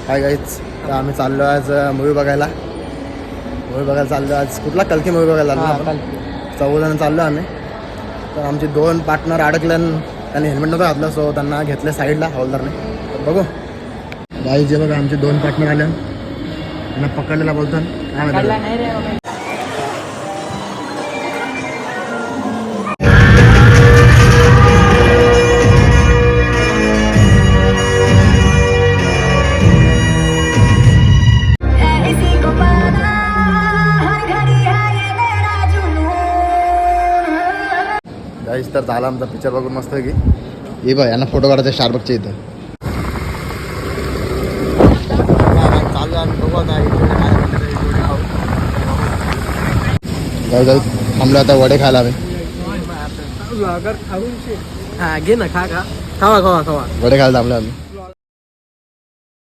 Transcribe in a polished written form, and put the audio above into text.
काय गाईच तर आम्ही चाललो आज मूवी बघायला चाललो आज. कुठला कल्की मूवी बघायला चाललो 14 जण चाललो आम्ही. तर आमचे 2 पार्टनर अडकल्यान त्यांनी हेल्मेट नव्हतं घातलं, सो त्यांना घेतलं साईडला हवालदारने. तर बघू बाई जे बघा आमचे 2 पार्टनर आले त्यांना पकडलेला बोलतो काय माहिती. गाईस तर झाला आमचा पिक्चर बघून मस्त की. ये बघ यांना फोटो काढायचा स्टारबक्सच्या इथं. चालू आम्ही बघू आता थांबलो आता वडे खायला आम्ही. घे ना खा खा खावा खावा खावा वडे खायला थांबलो आम्ही.